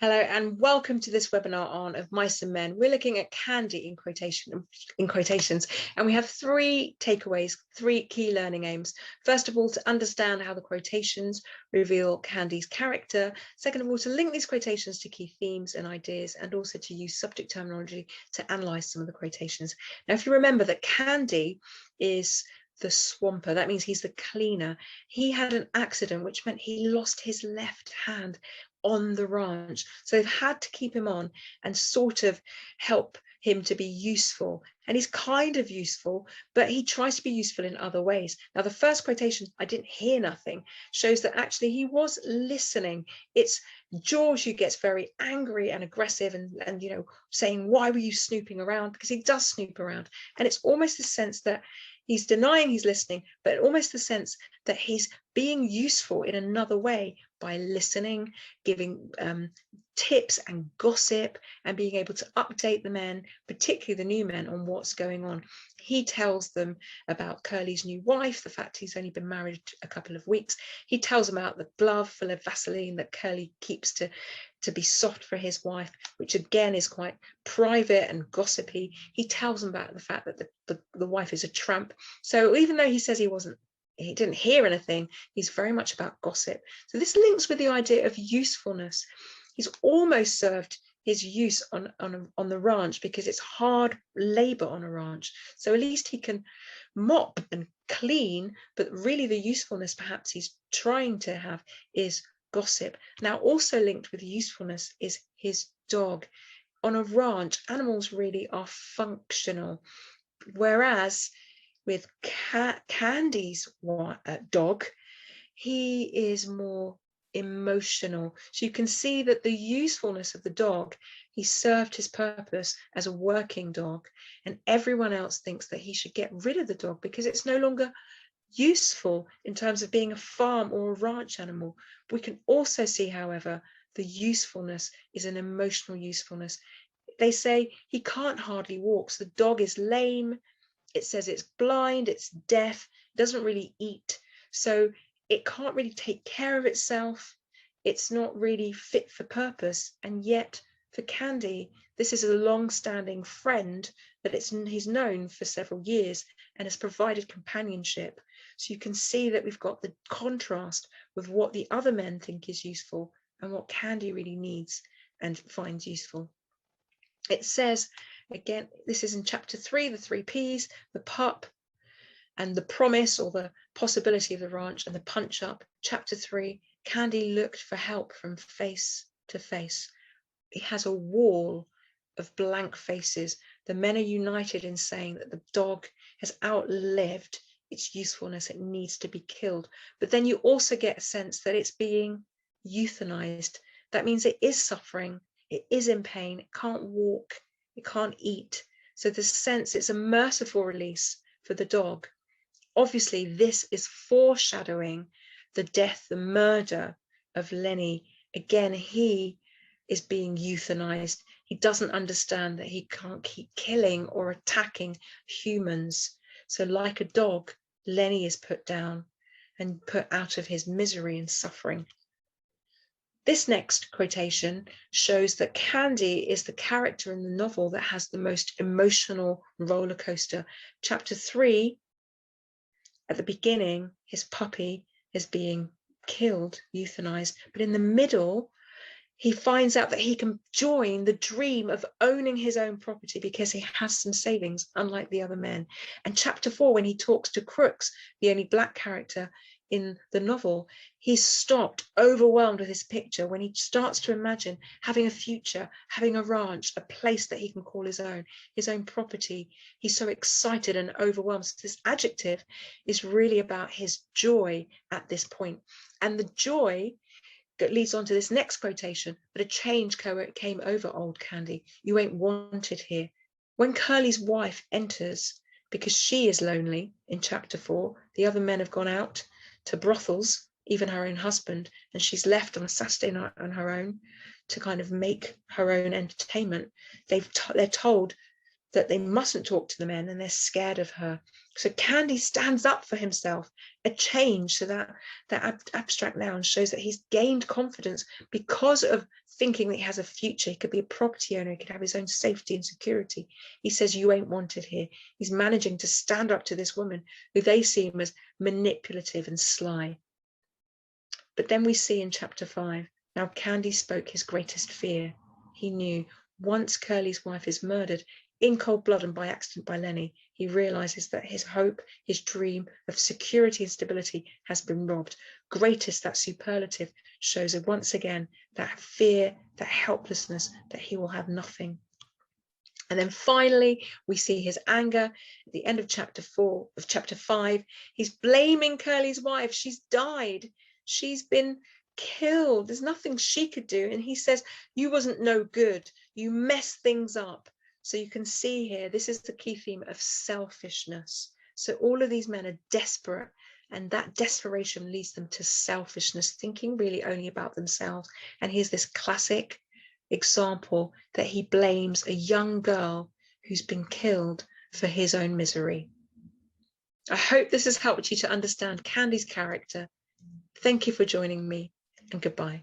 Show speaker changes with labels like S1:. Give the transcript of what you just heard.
S1: Hello and welcome to this webinar on Of Mice and Men. We're looking at candy in quotations, and we have three takeaways, three key learning aims. First of all, to understand how the quotations reveal Candy's character. Second of all, to link these quotations to key themes and ideas, and also to use subject terminology to analyze some of the quotations. Now, if you remember that Candy is the swamper, that means he's the cleaner. He had an accident which meant he lost his left hand on the ranch, so they've had to keep him on and sort of help him to be useful, and he's kind of useful, but he tries to be useful in other ways. Now the first quotation, "I didn't hear nothing," shows that actually he was listening. It's George who gets very angry and aggressive and you know, saying, "Why were you snooping around?" Because he does snoop around, and it's almost the sense that he's denying he's listening, but almost the sense that he's being useful in another way by listening, giving tips and gossip, and being able to update the men, particularly the new men, on what's going on. He tells them about Curly's new wife, the fact he's only been married a couple of weeks. He tells them about the glove full of Vaseline that Curly keeps to be soft for his wife, which again is quite private and gossipy. He tells them about the fact that the wife is a tramp. So even though he says he didn't hear anything, he's very much about gossip. So this links with the idea of usefulness. He's almost served his use on the ranch because it's hard labor on a ranch. So at least he can mop and clean, but really the usefulness perhaps he's trying to have is gossip. Now also linked with usefulness is his dog. On a ranch, animals really are functional, whereas with Candy's dog, he is more emotional. So you can see that the usefulness of the dog, he served his purpose as a working dog, and everyone else thinks that he should get rid of the dog because it's no longer useful in terms of being a farm or a ranch animal. We can also see, however, the usefulness is an emotional usefulness. They say he can't hardly walk, so the dog is lame. It says it's blind, it's deaf, doesn't really eat, so it can't really take care of itself. It's not really fit for purpose. And yet for Candy, this is a long-standing friend that he's known for several years and has provided companionship. So you can see that we've got the contrast with what the other men think is useful and what Candy really needs and finds useful. It says, again, this is in chapter 3, the 3 Ps, the pup and the promise or the possibility of the ranch, and the punch up. Chapter 3, Candy looked for help from face to face. He has a wall of blank faces. The men are united in saying that the dog has outlived its usefulness. It needs to be killed. But then you also get a sense that it's being euthanized. That means it is suffering. It is in pain. It can't walk. It can't eat. So the sense it's a merciful release for the dog. Obviously, this is foreshadowing the death, the murder of Lenny. Again, he is being euthanized. He doesn't understand that he can't keep killing or attacking humans. So like a dog, Lenny is put down and put out of his misery and suffering. This next quotation shows that Candy is the character in the novel that has the most emotional roller coaster. Chapter 3, at the beginning, his puppy is being killed, euthanized, but in the middle, he finds out that he can join the dream of owning his own property because he has some savings, unlike the other men. And chapter 4, when he talks to Crooks, the only black character in the novel, he's stopped, overwhelmed with his picture when he starts to imagine having a future, having a ranch, a place that he can call his own property. He's so excited and overwhelmed. So this adjective is really about his joy at this point. And the joy that leads on to this next quotation, but a change came over old Candy. You ain't wanted here. When Curly's wife enters, because she is lonely in chapter 4, the other men have gone out to brothels, even her own husband, and she's left on a Saturday night on her own to kind of make her own entertainment. They're told that they mustn't talk to the men and they're scared of her. So Candy stands up for himself, a change. So that abstract noun shows that he's gained confidence because of thinking that he has a future. He could be a property owner, he could have his own safety and security. He says, you ain't wanted here. He's managing to stand up to this woman who they see him as manipulative and sly. But then we see in chapter 5, now Candy spoke his greatest fear. He knew once Curly's wife is murdered in cold blood and by accident by Lenny, he realizes that his hope, his dream of security and stability has been robbed. Greatest, that superlative, shows once again that fear, that helplessness, that he will have nothing. And then finally, we see his anger at the end of chapter 5. He's blaming Curly's wife. She's died. She's been killed. There's nothing she could do. And he says, you wasn't no good. You messed things up. So you can see here, this is the key theme of selfishness. So all of these men are desperate, and that desperation leads them to selfishness, thinking really only about themselves. And here's this classic example that he blames a young girl who's been killed for his own misery. I hope this has helped you to understand Candy's character. Thank you for joining me, and goodbye.